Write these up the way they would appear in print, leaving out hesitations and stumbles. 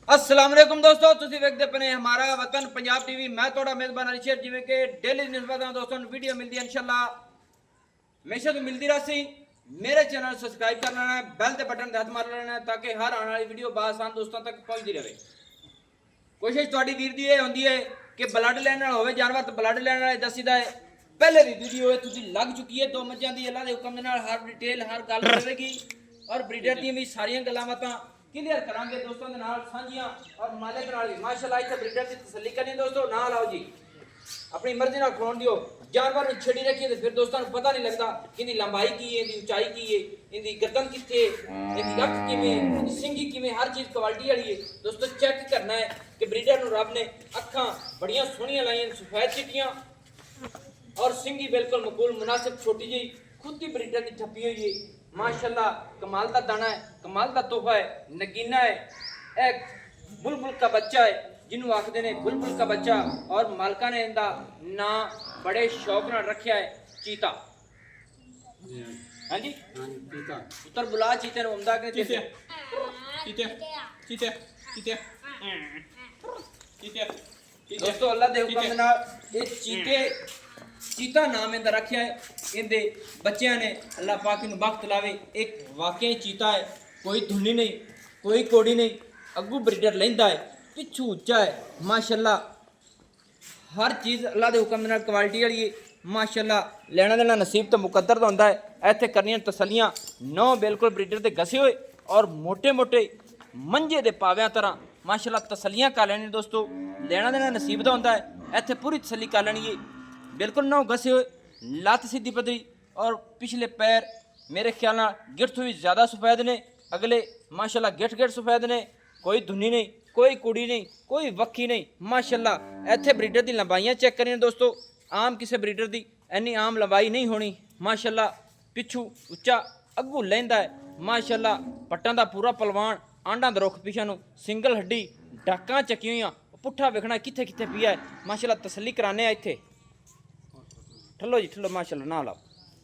अस्सलाम वालेकुम दोस्तों, ਤੁਸੀਂ ਵੇਖਦੇ ਪਏ ਹਮਾਰਾ ਵਤਨ ਪੰਜਾਬ ਟੀਵੀ। ਮੈਂ ਤੁਹਾਡਾ ਮੇਜ਼ਬਾਨ ਅਲੀ ਸ਼ੇਰ। ਜਿਵੇਂ ਕਿ ਡੇਲੀ ਨਿਸਬਤਾਂ ਦੋਸਤਾਂ ਨੂੰ ਵੀਡੀਓ ਮਿਲਦੀ ਹੈ ਇਨਸ਼ਾਅੱਲਾ ਹਮੇਸ਼ਾ ਤੋਂ ਮਿਲਦੀ ਰਹੀ। ਮੇਰੇ ਚੈਨਲ ਸਬਸਕ੍ਰਾਈਬ ਕਰ ਲੈਣਾ ਹੈ, ਬੈਲ ਦੇ ਬਟਨ ਤੇ ਹੱਥ ਮਾਰ ਲੈਣਾ ਹੈ ਤਾਂ ਕਿ ਹਰ ਆਉਣ ਵਾਲੀ ਵੀਡੀਓ ਬਾਸਾਨ ਦੋਸਤਾਂ ਤੱਕ ਪਹੁੰਚਦੀ ਰਹੇ। ਕੋਸ਼ਿਸ਼ ਤੁਹਾਡੀ ਵੀਰ ਦੀ ਇਹ ਹੁੰਦੀ ਹੈ ਕਿ ਬਲੱਡ ਲੈਣ ਨਾਲ ਹੋਵੇ ਜਾਨਵਰ ਤਾਂ ਬਲੱਡ ਲੈਣ ਵਾਲੇ ਦੱਸੀਦਾ ਹੈ। ਪਹਿਲੇ ਦੀ ਵੀਡੀਓ ਇਹ ਤੁਸੀਂ ਲੱਗ ਚੁੱਕੀ ਹੈ, ਦੋ ਮੱਝਾਂ ਦੀ ਅੱਲਾ ਦੇ ਹੁਕਮ ਦੇ ਨਾਲ ਹਰ ਡਿਟੇਲ ਹਰ ਗੱਲ ਹੋਵੇਗੀ ਔਰ ਬਰੀਡਰ ਦੀਆਂ ਵੀ ਸਾਰੀਆਂ ਗੱਲਾਂ ਬਾਤਾਂ क्लियर करांगे दोस्तों के नाल सांझियां और मालिक नाल भी माशाल्लाह इत्थे ब्रीडर की तसल्ली करनी दोस्तों। ना लाओ जी अपनी मर्जी नाल खलोण दियो, जानवर नु छड़ी रखिए तो फिर दोस्तों को पता नहीं लगता कि इनकी लंबाई की है, इनकी ऊंचाई की है, इनकी गर्दन किथे, इनकी अख किवें, इनकी सिंगी किवें, हर चीज क्वालिटी वाली है दोस्तों। चेक करना है कि ब्रीडर नु रब ने अखां बड़ियां सोहणियां लाईयां, सफेद चिट्टियां और सिंगी बिल्कुल मकबूल मुनासिब छोटी जी खुद की ब्रीडर की छपी हुई है माशाल्लाह। कमाल का दाना है, कमाल का तोहफा है, नगीना है, एक बुलबुल का बच्चा है जिन्होंने आखते ने बुलबुल का बच्चा। और मालका ने इनका ना बड़े शौक नाल रखा है चीता। हाँ जी चीता पुत्र बुला चीते ने उमदा के चीते चीते चीते चीते चीते दोस्तों अल्लाह दे हुक्म दे नाल ये चीते चीता नाम इनका रखा है। इनके बच्चों ने अल्लाह पाक इन्हू बख्त लावे। एक वाकई चीता है, कोई धुनी नहीं, कोई कोड़ी नहीं, अगू ब्रीडर लेंदा है, पिछू उच्चा है माशाल्लाह। हर चीज़ अल्लाह के हुक्म नाल क्वालिटी वाली है माशाल्लाह। लेना देना नसीब तो मुकद्दर तो होंदा है। इत्थे करनियां तसलियां नौ बिल्कुल ब्रीडर के घसे हुए और मोटे मोटे मंजे के पाव्यां तरह माशाल्लाह तसलियां कर लैनी दोस्तों। लेना देना नसीब तो होंदा है। इत्थे पूरी तसली कर लैनी है बिल्कुल नौ घसे हुए, लत्त सीधी पतली और पिछले पैर मेरे ख्याल नाल गिठ तो भी ज़्यादा सफ़ेद ने, अगले माशाल्लाह गिठ गिठ सफ़ेद ने, कोई धुनी नहीं, कोई कुड़ी नहीं, कोई वक्खी नहीं माशाल्लाह। इत्थे ब्रीडर की लंबाइयाँ चेक करिए दोस्तों, आम किसी ब्रीडर की इन्नी आम लंबाई नहीं होनी माशाल्लाह। पिछू उच्चा अगू लैंदा है माशाल्लाह। पट्टां दा पूरा पलवान, आंडा दा रुख पिछा नूं सिंगल हड्डी, डाकां चकी हुई, पुट्ठा वेखना कित्थे कित्थे पिया है माशाल्लाह। तसल्ली कराने इत्थे ठलो जी ठलो माशाल्लाह ना लाओ।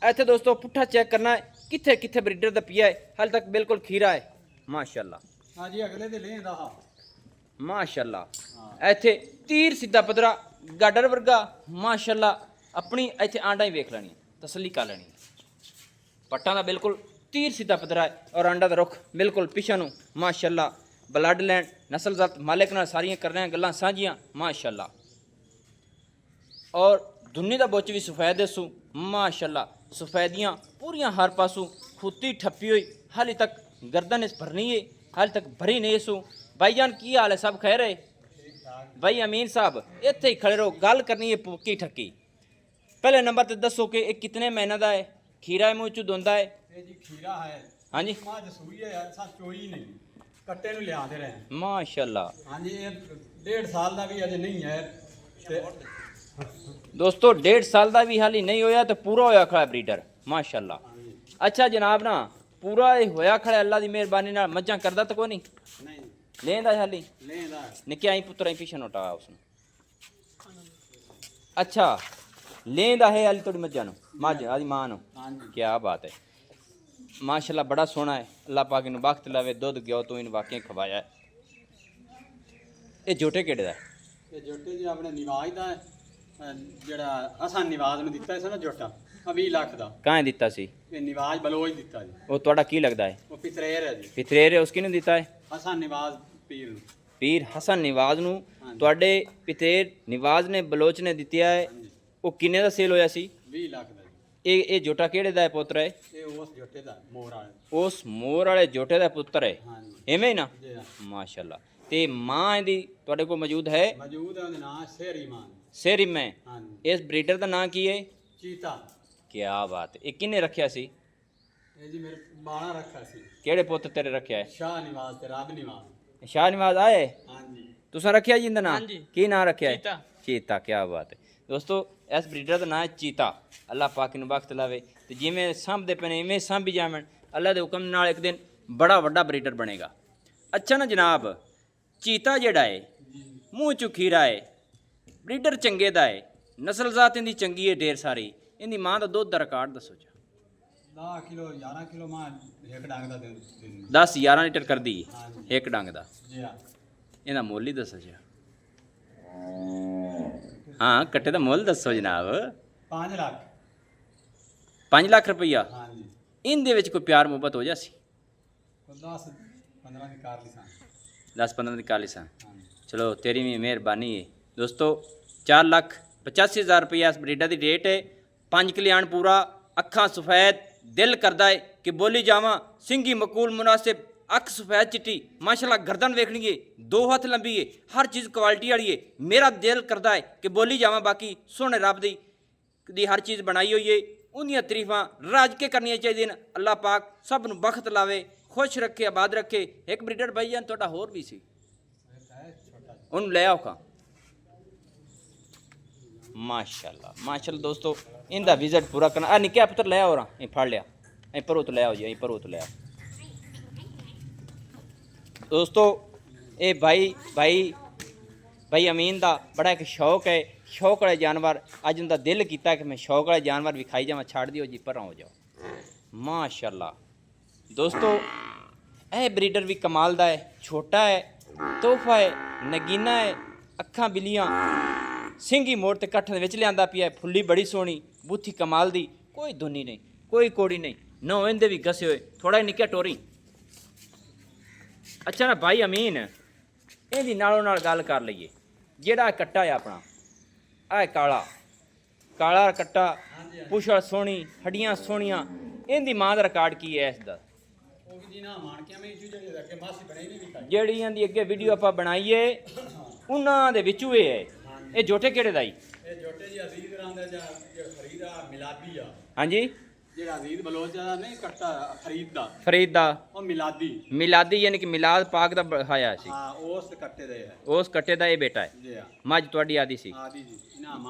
इत्थे दोस्तों पुट्ठा चेक करना है कित्थे कित्थे ब्रीडर दा पिया है, हाल तक बिल्कुल खीरा है माशाल्लाह। हाँ जी अगले दे लेंदा हा माशाल्लाह। इत्थे तीर सीधा पदरा गाडर वर्गा माशाल्लाह। अपनी इत्थे आंडा ही वेख लैनी, तसल्ली कर लैनी। पट्टां दा बिल्कुल तीर सीधा पदरा है और आंडा दा रुख बिल्कुल पिछा नूं माशाल्लाह। ब्लड लैंड नस्ल जात मालिक नाल सारियां कर रहे हैं गल्लां साझियां माशाल्लाह। और दुन्नी दा बुच भी सफ़ेद दसू माशाल्लाह। सफ़ेदियाँ पूरियां हर पासों खुत्ती ठप्पी हुई, हाली तक गर्दन इस भरनी है, हाली तक भरी नहीं सू। भाईजान की हाल है, सब खैर है? भाई अमीन साहब इत्थे ही खड़े रहो, गल करनी है पुक्की ठक्की। पहले नंबर ते दसो कि ये कितने महीने का है, खीरा मुँह चू दोंदा है? ये जी खीरा है। हाँ जी मां जसूई है यार, सा चोई नहीं कट्टे नु लिया दे रहे माशाल्लाह। हाँ जी ये 1.5 साल का भी अजे नहीं है ते दोस्तों 1.5 साल का भी हाली नहीं होया तो पूरा होया खड़ा ब्रीडर माशाल्लाह। अच्छा जनाब ना पूरा होया खड़ा अल्लाह की मेहरबानी नाल मझां करदा तो कोई नहीं नहीं लेंदा हाली लेंदा निक्के आई पुत्तर पिछे नोटा उसने। अच्छा लेंदा है हाली थोड़ी मझां नु मझ आदी मां नु। हाँ जी क्या बात है माशाल्लाह, बड़ा सोहना है। अल्लाह पाक इन्हू वक्त लावे, दुध घ्यो तो इन वाकई खवाया है। ये जोटे केड़े दा है? ये जोटे जी अपने निवाज दा है ਜਿਹੜਾ ਅਸਾਂ ਨਿਵਾਜ਼ ਨੂੰ ਦਿੱਤਾ ਸੀ ਨਾ ਜੋਟਾ 20 ਲੱਖ ਦਾ। कहाँ दिता सी? ਇਹ ਨਿਵਾਜ਼ ਬਲੋਚ ਦਿੱਤਾ ਜੀ। वो ਤੁਹਾਡਾ ਕੀ लगदा है? ਉਹ ਪਿਤਰੇਰ ਹੈ ਜੀ। फितरेर है उसकी नहीं दिता है? ਅਸਾਂ ਨਿਵਾਜ਼ ਪੀਰ ਨੂੰ। पीर हसन निवाज नू हाँ जी। ਤੁਹਾਡੇ ਪਿਤੇਰ ਨਿਵਾਜ਼ ਨੇ ਬਲੋਚ ਨੇ ਦਿੱਤਿਆ ਹੈ। ਹਾਂਜੀ ਉਹ ਕਿੰਨੇ ਦਾ ਸੇਲ ਹੋਇਆ ਸੀ? 20 ਲੱਖ ਦਾ ਜੀ। ਇਹ ਜੋਟਾ ਕਿਹੜੇ ਦਾ ਹੈ ਪੁੱਤਰ ਹੈ? ਇਹ ਉਸ ਜੋਟੇ ਦਾ ਮੋਰ ਵਾਲੇ। ਉਸ ਮੋਰ ਵਾਲੇ ਜੋਟੇ ਦਾ ਪੁੱਤਰ ਹੈ। ਹਾਂ ਜੀ ਐਵੇਂ ਹੀ ਨਾ ਜੀ ਹਾਂ। ਮਾਸ਼ਾਅੱਲਾ। ਤੇ ਮਾਂ ਇਹਦੀ ਤੁਹਾਡੇ ਕੋਲ ਮੌਜੂਦ ਹੈ? ਮੌਜੂਦ ਹੈ, ਉਹਦਾ ਨਾਮ ਸ਼ੇਰੀ ਮਾਨ। ਸੇਰੀ ਮੈਂ ਹਾਂ ਜੀ ਇਸ ਬਰੀਡਰ ਦਾ ਨਾਂ ਕੀ ਹੈ? ਚੀਤਾ। ਕੀ ਬਾਤ। ਇਹ ਕਿੰਨੇ ਰੱਖਿਆ ਸੀ? ਇਹ ਜੀ ਮੇਰੇ ਬਾਣਾ ਰੱਖਾ ਸੀ। ਕਿਹੜੇ ਪੁੱਤ ਤੇਰੇ ਰੱਖਿਆ ਹੈ? ਸ਼ਾਹ ਨਿਵਾਜ਼ ਤੇ ਰੱਬ ਨਿਵਾਜ਼। ਸ਼ਾਹ ਨਿਵਾਜ਼ ਆਏ? ਹਾਂ ਜੀ ਤੁਸੀਂ ਰੱਖਿਆ ਜੀ ਇਹਦਾ ਨਾਂ? ਹਾਂਜੀ। ਕੀ ਨਾਂ ਰੱਖਿਆ ਹੈ? ਚੀਤਾ। ਚੀਤਾ। ਕੀ ਬਾਤ ਹੈ ਦੋਸਤੋ, ਇਸ ਬਰੀਡਰ ਦਾ ਨਾਂ ਹੈ ਚੀਤਾ। ਅੱਲਾਹ ਪਾਕ ਨੂੰ ਵਕਤ ਲਾਵੇ ਤੇ ਜਿਵੇਂ ਸਾਂਭਦੇ ਪਏ ਨੇ ਇਵੇਂ ਸਾਂਭੀ ਜਾਵਣ। ਅੱਲਾਹ ਦੇ ਹੁਕਮ ਨਾਲ ਇੱਕ ਦਿਨ ਬੜਾ ਵੱਡਾ ਬਰੀਡਰ ਬਣੇਗਾ। ਅੱਛਾ ਨਾ ਜਨਾਬ, ਚੀਤਾ ਜਿਹੜਾ ਹੈ ਮੂੰਹ ਚੋਂ ਖੀਰਾ ਹੈ, ਬਰੀਡਰ ਚੰਗੇ ਦਾ ਹੈ, ਨਸਲ ਜ਼ਾਤ ਇਹਦੀ ਚੰਗੀ ਹੈ ਢੇਰ ਸਾਰੀ। ਇਹਦੀ ਮਾਂ ਦਾ ਦੁੱਧ ਦਾ ਰਿਕਾਰਡ ਦੱਸੋ ਜੀ। 10 ਕਿਲੋ 11 ਕਿਲੋ ਮਾਂ ਇੱਕ ਡੰਗ ਦਾ ਦਿਨ 10 11 ਲੀਟਰ ਕਰਦੀ ਹੈ ਹਾਂਜੀ ਇੱਕ ਡੰਗ ਦਾ। ਜੀ ਆ ਇਹਦਾ ਮੁੱਲ ਹੀ ਦੱਸੋ ਜੀ। ਹਾਂ ਕੱਟੇ ਦਾ ਮੁੱਲ ਦੱਸੋ ਜਨਾਬ। 5 ਲੱਖ 5 ਲੱਖ ਰੁਪਈਆ। ਹਾਂਜੀ ਇਹਦੇ ਵਿੱਚ ਕੋਈ ਪਿਆਰ ਮੁਹੱਬਤ ਹੋ ਜਾਸੀ? 10 15 ਦੀ ਕਾਰ ਲਿਸਾਂ 10 15 ਦੀ ਕਾਲੀ ਸਾਂ। ਹਾਂਜੀ ਚਲੋ ਤੇਰੀ ਵੀ ਮਿਹਰਬਾਨੀ ਹੈ ਦੋਸਤੋ। 4,85,000 ਰੁਪਈਆ ਇਸ ਬਰੀਡਰ ਦੀ ਰੇਟ ਹੈ। 5 ਕਲਿਆਣ ਪੂਰਾ, ਅੱਖਾਂ ਸਫੈਦ, ਦਿਲ ਕਰਦਾ ਹੈ ਕਿ ਬੋਲੀ ਜਾਵਾਂ। ਸਿੰਗੀ ਮਕੂਲ ਮੁਨਾਸਿਬ, ਅੱਖ ਸਫੈਦ ਚਿੱਟੀ, ਮਾਸ਼ਾਅੱਲਾ ਗਰਦਨ ਵੇਖਣੀ ਹੈ, 2 ਹੱਥ ਲੰਬੀ ਹੈ, ਹਰ ਚੀਜ਼ ਕੁਆਲਿਟੀ ਵਾਲੀ ਹੈ। ਮੇਰਾ ਦਿਲ ਕਰਦਾ ਹੈ ਕਿ ਬੋਲੀ ਜਾਵਾਂ। ਬਾਕੀ ਸੋਹਣੇ ਰੱਬ ਦੀ ਹਰ ਚੀਜ਼ ਬਣਾਈ ਹੋਈ ਹੈ। ਉਹਦੀਆਂ ਤਾਰੀਫਾਂ ਰਾਜ ਕੇ ਕਰਨੀਆਂ ਚਾਹੀਦੀਆਂ ਨੇ। ਅੱਲਾਹ ਪਾਕ ਸਭ ਨੂੰ ਬਖਤ ਲਾਵੇ, ਖੁਸ਼ ਰੱਖੇ, ਆਬਾਦ ਰੱਖੇ। ਇੱਕ ਬਰੀਡਰ ਭਾਈ ਜਾਨ ਤੁਹਾਡਾ ਹੋਰ ਵੀ ਸੀ, ਉਹਨੂੰ ਲੈ ਆਓ ਖਾਂ। ਮਾਸ਼ਾਅੱਲਾ ਮਾਸ਼ਾਅੱਲਾ ਦੋਸਤੋ ਇਹਦਾ ਵਿਜ਼ਿਟ ਪੂਰਾ ਕਰਨਾ। ਆ ਨਿੱਕਿਆ ਪੁੱਤਰ ਲੈ ਆਓ ਰਾਂ, ਇਹ ਫੜ ਲਿਆ, ਇਹ ਪਰੋ ਤੋਂ ਲੈ ਆਓ ਜੀ, ਇਹ ਪਰੋ ਤੋਂ ਲੈ ਆਓ ਦੋਸਤੋ। ਇਹ ਭਾਈ ਅਮੀਨ ਦਾ ਬੜਾ ਇੱਕ ਸ਼ੌਕ ਹੈ, ਸ਼ੌਕ ਵਾਲੇ ਜਾਨਵਰ। ਅੱਜ ਉਹਦਾ ਦਿਲ ਕੀਤਾ ਕਿ ਮੈਂ ਸ਼ੌਕ ਵਾਲੇ ਜਾਨਵਰ ਵਿਖਾਈ ਜਾਵਾਂ। ਛੱਡ ਦਿਓ ਜੀ, ਪਰਾਂ ਹੋ ਜਾਓ। ਮਾਸ਼ਾਅੱਲਾ ਦੋਸਤੋ ਇਹ ਬਰੀਡਰ ਵੀ ਕਮਾਲ ਦਾ ਹੈ, ਛੋਟਾ ਹੈ, ਤੋਹਫਾ ਹੈ, ਨਗੀਨਾ ਹੈ, ਅੱਖਾਂ ਬਿੱਲੀਆਂ, ਸਿੰਘੀ ਮੋੜ ਤੇ ਕੱਠ ਦੇ ਵਿੱਚ ਲਿਆਂਦਾ ਪਿਆ। ਫੁੱਲੀ ਬੜੀ ਸੋਹਣੀ, ਬੂਥੀ ਕਮਾਲ ਦੀ, ਕੋਈ ਧੁਨੀ ਨਹੀਂ, ਕੋਈ ਕੋੜੀ ਨਹੀਂ, ਨੌ ਇਹਦੇ ਵੀ ਗਸੇ ਹੋਏ, ਥੋੜਾ ਹੀ ਨਿੱਕਿਆ ਟੋਰੀ। ਅੱਛਾ ਨਾ ਭਾਈ ਅਮੀਨ, ਇਹਦੀ ਨਾਲੋਂ ਨਾਲ ਗੱਲ ਕਰ ਲਈਏ। ਜਿਹੜਾ ਕੱਟਾ ਹੈ ਆਪਣਾ, ਆਹ ਕਾਲਾ ਕੱਟਾ, ਪੁਛੜ ਸੋਹਣੀ, ਹੱਡੀਆਂ ਸੋਹਣੀਆਂ, ਇਹਦੀ ਮਾਂ ਦਾ ਰਿਕਾਰਡ ਕੀ ਹੈ ਇਸ ਦਾ? ਉਹ ਵੀ ਜੀ ਨਾ ਮਾਣਕਿਆਂ ਵਿੱਚ ਜਿਹੜੇ ਅੱਗੇ ਮਾਸੀ ਬਣੇ ਨਹੀਂ ਵੀ ਜਿਹੜੀਆਂ ਦੀ ਅੱਗੇ ਵੀਡੀਓ ਆਪਾਂ ਬਣਾਈਏ ਉਹਨਾਂ ਦੇ ਵਿੱਚੋਂ ਇਹ ਹੈ। ਇਹ ਜੋਟੇ ਕਿਹੜੇ ਦਾ ਜੀ? ਇਹ ਜੋਟੇ ਜੀ ਅਜ਼ੀਜ਼ ਰਾਂ ਦਾ ਜਾਂ ਜਿਹੜਾ ਫਰੀਦ ਆ ਮਿਲਾਦੀ ਆ। ਹਾਂਜੀ ਜਿਹੜਾ ਅਜ਼ੀਜ਼ ਬਲੋਚ ਦਾ ਨਹੀਂ ਕੱਟਾ ਫਰੀਦ ਦਾ, ਉਹ ਮਿਲਾਦੀ ਯਾਨੀ ਕਿ ਮਿਲਾਦ ਪਾਕ ਦਾ ਬਹਾਇਆ ਸੀ। ਹਾਂ ਉਸ ਕੱਟੇ ਦੇ ਹੈ, ਉਸ ਕੱਟੇ ਦਾ ਇਹ ਬੇਟਾ ਹੈ। ਜੀ ਆ ਮੱਝ ਤੁਹਾਡੀ ਆਦੀ ਸੀ? ਆਦੀ ਜੀ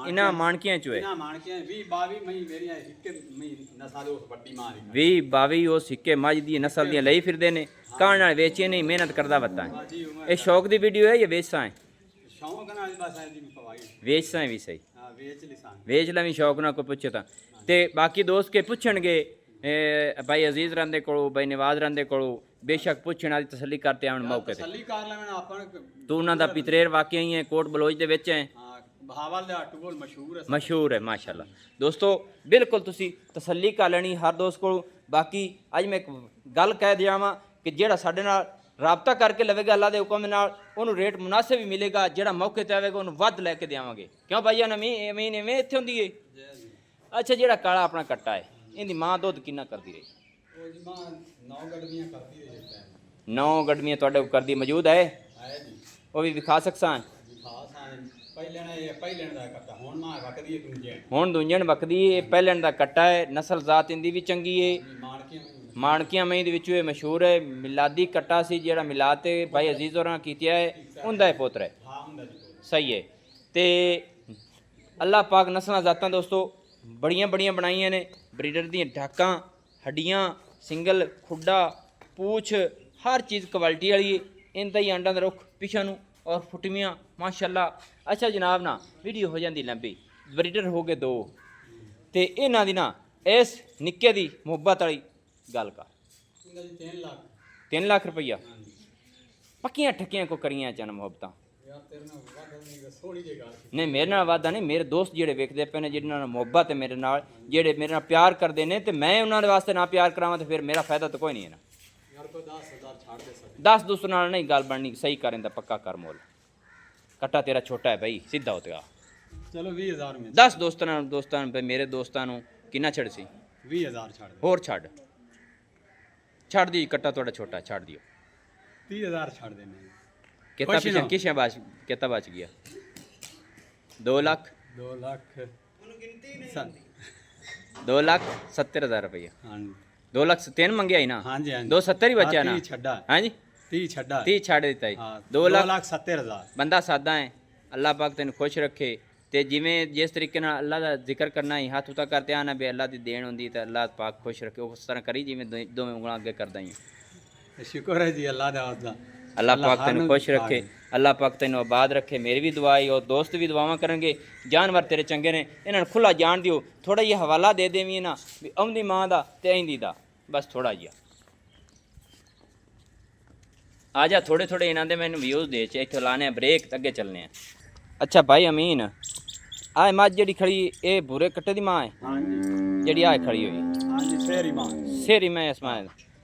ਇਹਨਾਂ ਮਾਣਕੀਆਂ ਚੋਂ ਹੈ। ਇਹਨਾਂ ਮਾਣਕੀਆਂ 20 22 ਮਹੀਂ ਮੇਰੀਆਂ ਇੱਕ ਮਹੀਂ ਨਸਲ ਉਸ ਵੱਡੀ ਮਾਂ ਦੀ 20 22 ਉਹ ਸਿੱਕੇ ਮੱਝ ਦੀ ਨਸਲ ਦੀਆਂ ਲਈ ਫਿਰਦੇ ਨੇ। ਕਾਣ ਨਾਲ ਵੇਚੇ ਨਹੀਂ, ਮਿਹਨਤ ਕਰਦਾ ਬੱਤਾ ਹੈ। ਜੀ ਉਮਰ ਇਹ ਸ਼ੌਕ ਦੀ ਵੀਡੀਓ ਹੈ ਜਾਂ ਵੇਚਸਾਂ ਹੈ? ਸ਼ੌਂਕ ਨਾਲ ਬਸ ਐ ਜੀ ਪਵਾਈ ਵੇਚਸਾਂ ਵੀ ਸਹੀ, ਹਾਂ ਵੇਚ ਲਿਸਾਂ ਵੇਚ ਲੈ ਵੀ ਸ਼ੌਕ ਨਾਲ ਕੋਈ ਪੁੱਛੇ ਤਾਂ। ਤੇ ਬਾਕੀ ਦੋਸਤ ਕੇ ਪੁੱਛਣਗੇ ਭਾਈ ਅਜ਼ੀਜ਼ ਰਹਿੰਦੇ ਕੋਲੋਂ, ਭਾਈ ਨਵਾਜ਼ ਰਹਿੰਦੇ ਕੋਲੋਂ, ਬੇਸ਼ੱਕ ਪੁੱਛਣ ਵਾਲੀ ਤਸੱਲੀ ਕਰਤੇ ਆਉਣ ਮੌਕੇ ਤੇ। ਤਸੱਲੀ ਕਰ ਲੈਣ ਆਪਾਂ ਤੂੰ ਉਹਨਾਂ ਦਾ ਪਿਤਰੇਰ ਵਾਕਿਆ ਹੀ ਹੈ, ਕੋਟ ਬਲੋਚ ਦੇ ਵਿੱਚ ਹੈ, ਹਾਂ ਬਹਾਵਲ ਦਾ ਟੂਲ ਮਸ਼ਹੂਰ ਹੈ ਮਾਸ਼ਾਅੱਲਾ। ਦੋਸਤੋ ਬਿਲਕੁਲ ਤੁਸੀਂ ਤਸੱਲੀ ਕਰ ਲੈਣੀ ਹਰ ਦੋਸਤ ਕੋਲ। ਬਾਕੀ ਅੱਜ ਮੈਂ ਇੱਕ ਗੱਲ ਕਹਿ ਦਿਆਵਾਂ ਕਿ ਜਿਹੜਾ ਸਾਡੇ ਨਾਲ ਰਾਬਤਾ ਕਰਕੇ ਲਵੇਗਾ ਅੱਲਾ ਦੇ ਹੁਕਮ ਨਾਲ, ਉਹਨੂੰ ਰੇਟ ਮੁਨਾਸਿਬ ਹੀ ਮਿਲੇਗਾ। ਜਿਹੜਾ ਮੌਕੇ ਤੇ ਆਵੇਗਾ ਉਹਨੂੰ ਵੱਧ ਲੈ ਕੇ ਦੇਵਾਂਗੇ। ਕਿਉਂ ਭਾਈਆ ਅਮੀਨ ਐਵੇਂ ਇੱਥੇ ਹੁੰਦੀ ਹੈ? ਅੱਛਾ ਜਿਹੜਾ ਕਾਲਾ ਆਪਣਾ ਕੱਟਾ ਹੈ, ਇਹਦੀ ਮਾਂ ਦੁੱਧ ਕਿੰਨਾ ਕਰਦੀ ਰਹੀ? ਉਹ ਜੀ ਮਾਂ 9 ਗੜਵੀਆਂ ਕਰਦੀ ਹੈ ਇਸ ਟਾਈਮ। 9 ਗੜਵੀਆਂ ਤੁਹਾਡੇ ਕੋਲ ਕਰਦੀ ਮੌਜੂਦ ਹੈ? ਹੈ ਜੀ, ਉਹ ਵੀ ਵਿਖਾ ਸਕਸਾਂ? ਖਾਸ ਆ ਪਹਿਲਣ ਦਾ ਕੱਟਾ ਹੁਣ ਮਾਂ ਵਕਦੀ ਹੈ ਦੂਜੇ ਹੁਣ ਦੂਜਣ ਵਕਦੀ ਇਹ ਪਹਿਲਣ ਦਾ ਕੱਟਾ ਹੈ। ਨਸਲ ਜ਼ਾਤ ਇੰਦੀ ਵੀ ਚੰਗੀ ਹੈ। ਮਾਣਕੀਆਂ ਮਹੀਂ ਦੇ ਵਿੱਚੋਂ ਇਹ ਮਸ਼ਹੂਰ ਹੈ। ਮਿਲਾਦੀ ਕੱਟਾ ਸੀ ਜਿਹੜਾ ਮਿਲਾਦ ਤੇ ਭਾਈ ਅਜ਼ੀਜ਼ ਹੋਰਾਂ ਕੀਤਿਆ ਹੈ, ਉਹਦਾ ਇਹ ਪੁੱਤਰ ਹੈ। ਹਾਂ ਹੁੰਦਾ ਜੀ, ਸਹੀ ਹੈ। ਤੇ ਅੱਲਾਹ ਪਾਕ ਨਸਲਾਂ ਜ਼ਾਤਾਂ ਦੋਸਤੋ ਬੜੀਆਂ ਬਣਾਈਆਂ ਨੇ। ਬਰੀਡਰ ਦੀਆਂ ਢਾਕਾਂ, ਹੱਡੀਆਂ, ਸਿੰਗਲ ਖੁੱਡਾ, ਪੂਛ, ਹਰ ਚੀਜ਼ ਕੁਆਲਿਟੀ ਵਾਲੀ ਹੈ। ਇੰਦਾ ਹੀ ਆਂਡਾਂ ਦਾ ਰੁੱਖ ਪਿਛਾਂ ਨੂੰ ਔਰ ਫੁੱਟਵੀਆਂ ਮਾਸ਼ਾਅੱਲਾ। ਅੱਛਾ ਜਨਾਬ ਨਾ ਵੀਡੀਓ ਹੋ ਜਾਂਦੀ ਲੰਬੀ, ਬਰੀਡਰ ਹੋ ਗਏ 2 ਤੇ ਇਹਨਾਂ ਦੀ ਨਾ ਇਸ ਨਿੱਕੇ ਦੀ ਮੁਹੱਬਤ ਵਾਲੀ ਗੱਲ ਕਰ। 3 ਲੱਖ ਰੁਪਈਆ ਪੱਕੀਆਂ ਠੱਕੀਆਂ ਕੋ ਕਰੀਆਂ ਚਨ ਮੁਹੱਬਤਾਂ? ਨਹੀਂ ਮੇਰੇ ਨਾਲ ਵਾਦਾ ਨਹੀਂ, ਮੇਰੇ ਦੋਸਤ ਜਿਹੜੇ ਵੇਖਦੇ ਪਏ ਨੇ, ਜਿਹਨਾਂ ਨਾਲ ਮੁਹੱਬਤ ਹੈ ਮੇਰੇ ਨਾਲ, ਜਿਹੜੇ ਮੇਰੇ ਨਾਲ ਪਿਆਰ ਕਰਦੇ ਨੇ, ਤੇ ਮੈਂ ਉਹਨਾਂ ਦੇ ਵਾਸਤੇ ਨਾ ਪਿਆਰ ਕਰਾਵਾਂ ਤੇ ਫਿਰ ਮੇਰਾ ਫਾਇਦਾ ਤਾਂ ਕੋਈ ਨਹੀਂ ਹੈ ਨਾ। 10 ਦੋਸਤ ਨਾਲ ਨਹੀਂ ਗੱਲ ਬਣਨੀ, ਸਹੀ ਕਰਨ ਦਾ ਪੱਕਾ ਕਰ ਮੋਲ। ਕੱਟਾ ਤੇਰਾ ਛੋਟਾ ਹੈ ਭਾਈ, ਸਿੱਧਾ ਉਤਗਾ। ਚਲੋ 20000 में 10 ਦੋਸਤਾਂ ਨੂੰ ਮੇਰੇ ਦੋਸਤਾਂ ਨੂੰ ਕਿੰਨਾ ਛੱਡ ਸੀ? 20000 ਛੱਡ ਦੇ। ਹੋਰ ਛੱਡ ਦੀ। ਕੱਟਾ ਤੁਹਾਡਾ ਛੋਟਾ ਛੱਡ ਦਿਓ। 30000 ਛੱਡ ਦੇਣੇ। ਕਿਤਾ ਪਿਛੇ ਕਿਸ਼ਾ ਬਾਚ ਕਿਤਾ ਬਚ ਗਿਆ? 2 ਲੱਖ 2,70,000 ਰੁਪਇਆ। ਹਾਂਜੀ 2 ਲੱਖ 3 ਮੰਗਿਆ ਹੀ ਨਾ? ਹਾਂਜੀ 270 ਹੀ ਬਚਿਆ ਨਾ? 30 ਛੱਡਾ। ਹਾਂਜੀ 30 ਛੱਡਾ। 30 ਛੱਡ ਦਿੱਤਾ ਹੀ। 2,70,000। ਬੰਦਾ ਸਾਦਾ ਹੈ। ਅੱਲਾਹ ਪਾਕ ਤੈਨੂੰ ਖੁਸ਼ ਰੱਖੇ। ਤੇ ਜਿਵੇਂ ਜਿਸ ਤਰੀਕੇ ਨਾਲ ਅੱਲਾਹ ਦਾ ਜ਼ਿਕਰ ਕਰਨਾ ਹੀ ਹੱਥ ਉਤਾ ਕਰਦੇ ਆਣਾ ਵੀ ਅੱਲਾਹ ਦੀ ਦੇਣ ਹੁੰਦੀ ਤਾਂ ਅੱਲਾਹ ਪਾਕ ਖੁਸ਼ ਰੱਖੇ, ਉਸ ਤਰ੍ਹਾਂ ਕਰੀ ਜਿਵੇਂ ਦੋਵੇਂ ਉਂਗਲਾਂ ਅੱਗੇ ਕਰਦਾ ਹੀ। ਸ਼ੁਕਰ ਹੈ ਜੀ ਅੱਲਾਹ ਦਾ। ਅੱਲਾਹ ਪਾਕ ਤੈਨੂੰ ਖੁਸ਼ ਰੱਖੇ। ਅੱਲਾਹ ਪਾਕ ਤੈਨੂੰ ਆਬਾਦ ਰੱਖੇ। ਮੇਰੀ ਵੀ ਦੁਆ ਹੈ ਔਰ ਦੋਸਤ ਵੀ ਦੁਆਵਾਂ ਕਰਨਗੇ। ਜਾਨਵਰ ਤੇਰੇ ਚੰਗੇ ਨੇ, ਇਹਨਾਂ ਨੂੰ ਖੁੱਲਾ ਜਾਣ ਦਿਓ। ਥੋੜਾ ਜਿਹਾ ਹਵਾਲਾ ਦੇ ਦੇਵੀਂ ਨਾ ਵੀ ਆਉਂਦੀ ਮਾਂ ਦਾ ਤੇ ਆਈਂਦੀ ਦਾ, ਬਸ ਥੋੜਾ ਜਿਹਾ ਆ ਜਾ। ਥੋੜੇ ਥੋੜੇ ਇਹਨਾਂ ਦੇ ਮੈਨੂੰ ਵਿਊਜ਼ ਦੇ ਚ ਇੱਥੇ ਲਾਣੇ ਆ ਬ੍ਰੇਕ ਤੇ ਅੱਗੇ ਚੱਲਨੇ ਆ। ਅੱਛਾ ਭਾਈ ਅਮੀਨ, ਆਹ ਮੱਝ ਜਿਹੜੀ ਖੜੀ ਇਹ ਭੂਰੇ ਕੱਟੇ ਦੀ ਮਾਂ ਹੈ ਹਾਂਜੀ ਜਿਹੜੀ ਆਹ ਖੜੀ ਹੋਈ? ਹਾਂਜੀ ਸ਼ੇਰੀ ਮਾਂ ਸ਼ੇਰੀ ਮੈਂ ਇਸ ਮਾਂ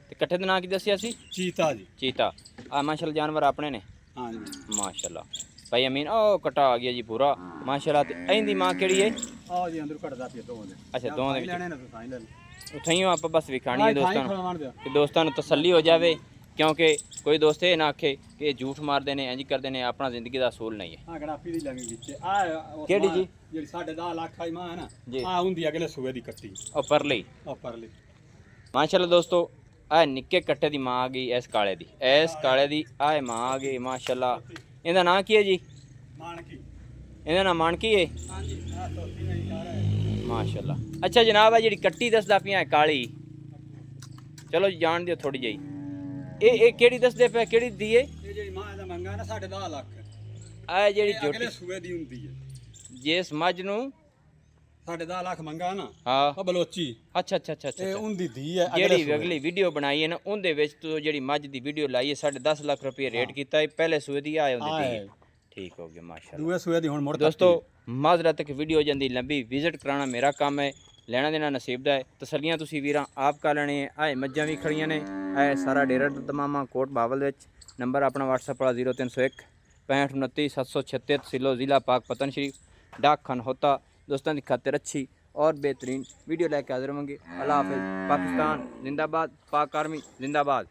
ਤੇ ਕੱਟੇ ਦਾ ਨਾਂ ਕੀ ਦੱਸਿਆ ਸੀ? ਚੀਤਾ ਜੀ। ਚੀਤਾ। ਆ ਮਾਸ਼ਾਅੱਲਾ ਜਾਨਵਰ ਆਪਣੇ ਨੇ ਹਾਂਜੀ ਮਾਸ਼ਾਅੱਲਾ। ਭਾਈ ਅਮੀਨ ਉਹ ਕਟਾ ਆ ਗਿਆ ਜੀ ਪੂਰਾ ਮਾਸ਼ਾਅੱਲਾ। ਤੇ ਇਹਦੀ ਮਾਂ ਕਿਹੜੀ ਹੈ? ਆਹ ਜੀ ਅੰਦਰ ਘੜਦਾ ਪਿਆ ਦੋਵਾਂ ਦੇ। ਅੱਛਾ ਦੋਵਾਂ ਦੇ ਵਿੱਚ ਲੈਣੇ ਨੇ ਤਾਂ ਸਾਈਂ ਲੈ ਲੈ। ਉਥਾਈਓ ਆਪਾਂ ਬਸ ਵਿਖਾਣੀ ਹੈ ਦੋਸਤਾਂ ਨੂੰ ਖਵਾਉਣ ਦਿਓ। ਕਿ ਦੋਸਤਾਂ ਨੂੰ ਤਸੱਲੀ ਹੋ ਜਾਵੇ, ਕਿਉਂਕਿ ਕੋਈ ਦੋਸਤ ਇਹ ਨਾ ਆਖੇ ਕਿ ਇਹ ਝੂਠ ਮਾਰਦੇ ਨੇ ਇੰਜ ਕਰਦੇ ਨੇ। ਆਪਣਾ ਜ਼ਿੰਦਗੀ ਦਾ ਅਸੂਲ ਨਹੀਂ ਹੈ। ਆ ਗੜਾਪੀ ਦੀ ਲੰਗੀ ਵਿੱਚ ਆ ਕਿਹੜੀ ਜੀ? ਜਿਹੜੀ 10.5 ਲੱਖ ਆਈ ਮਾਂ ਹੈ ਨਾ, ਜੀ। ਆ ਹੁੰਦੀ ਅਗਲੇ ਸੂਏ ਦੀ ਕੱਟੀ ਉਹ ਪਰਲੀ ਆ ਪਰਲੀ। ਮਾਸ਼ਾਅੱਲਾ ਦੋਸਤੋ, ਆ ਨਿੱਕੇ ਕੱਟੇ ਦੀ ਮਾਂ ਆ ਗਈ ਇਸ ਕਾਲੇ ਦੀ, ਇਸ ਕਾਲੇ ਦੀ ਆਹ ਮਾਂ ਆ ਗਈ ਮਾਸ਼ਾਅੱਲਾ। ਇਹਦਾ ਨਾਂ ਕੀ ਹੈ ਜੀ? ਮਾਨਕੀ। ਇਹਦਾ ਨਾਂ ਮਾਨਕੀ ਹੈ ਹਾਂਜੀ ਆ ਤੋਤੀ ਨਹੀਂ ਯਾਰ ਹੈ ਮਾਸ਼ਾਅੱਲਾ। ਅੱਛਾ ਜਨਾਬ, ਆ ਜਿਹੜੀ ਕੱਟੀ ਦੱਸਦਾ ਪਿਆ ਕਾਲੀ, ਚਲੋ ਜੀ ਜਾਣ ਦਿਓ ਥੋੜੀ ਜਿਹੀ। ਇਹ ਕਿਹੜੀ ਦੱਸਦੇ ਪਿਆ, ਕਿਹੜੀ ਦੀ ਏ? ਇਹ ਜਿਹੜੀ ਮਾਂ ਦਾ ਮੰਗਾ ਨਾ 10.5 ਲੱਖ, ਆ ਜਿਹੜੀ ਇਹ ਅਗਲੇ ਝੋਟੀ ਸੂਏ ਦੀ ਹੁੰਦੀ ਹੈ। ਜਿਸ ਮੱਝ ਨੂੰ 10.5 ਲੱਖ ਮੰਗਾ ਨਾ, ਹਾਂ ਆ ਬਲੋਚੀ ਅੱਛਾ ਅੱਛਾ ਅੱਛਾ ਇਹ ਅੱਛਾ। ਹੁੰਦੀ ਦੀ ਹੈ। ਜਿਹੜੀ ਅਗਲੀ ਵੀਡੀਓ ਬਣਾਈ ਹੈ ਨਾ ਉਹਦੇ ਵਿੱਚ ਤੂੰ ਜਿਹੜੀ ਮੱਝ ਦੀ ਵੀਡੀਓ ਲਾਈ ਹੈ 10.5 ਲੱਖ ਰੁਪਏ ਰੇਟ ਕੀਤਾ ਹੈ, ਪਹਿਲੇ ਸੂਏ ਦੀ ਆਏ ਹੁੰਦੀ ਦੀ। ਠੀਕ ਹੋ ਗਿਆ ਮਾਸ਼ਾਅੱਲਾ। ਦੂਏ ਸੂਏ ਦੀ ਹੁਣ ਮੁੜ दोस्तों माजरत तक वीडियो ਜਾਂਦੀ ਲੰਬੀ, ਵਿਜ਼ਿਟ ਕਰਾਉਣਾ ਮੇਰਾ ਕੰਮ ਹੈ, ਲੈਣਾ ਦੇਣਾ ਨਸੀਬ ਦਾ ਹੈ। ਤਸੱਲੀਆਂ ਤੁਸੀਂ ਵੀਰਾਂ ਆਪ ਕਰ ਲੈਣੇ ਹੈ। ਆਏ ਮੱਝਾਂ ਵੀ ਖੜੀਆਂ ਨੇ, ਇਹ ਸਾਰਾ ਡੇਰਾ ਦਮਾਮਾ ਕੋਟ ਬਾਵਲ ਵਿੱਚ। ਨੰਬਰ ਆਪਣਾ WhatsApp ਵਾਲਾ 0301 65 29 736 तहसीलो ज़िला पाक पतन शरीफ डाक खान होता। दोस्तों की खातिर अच्छी और बेहतरीन वीडियो लेके हाजिर होंगे। अल्लाह हाफिज़। पाकिस्तान जिंदाबाद, पाक आर्मी जिंदाबाद।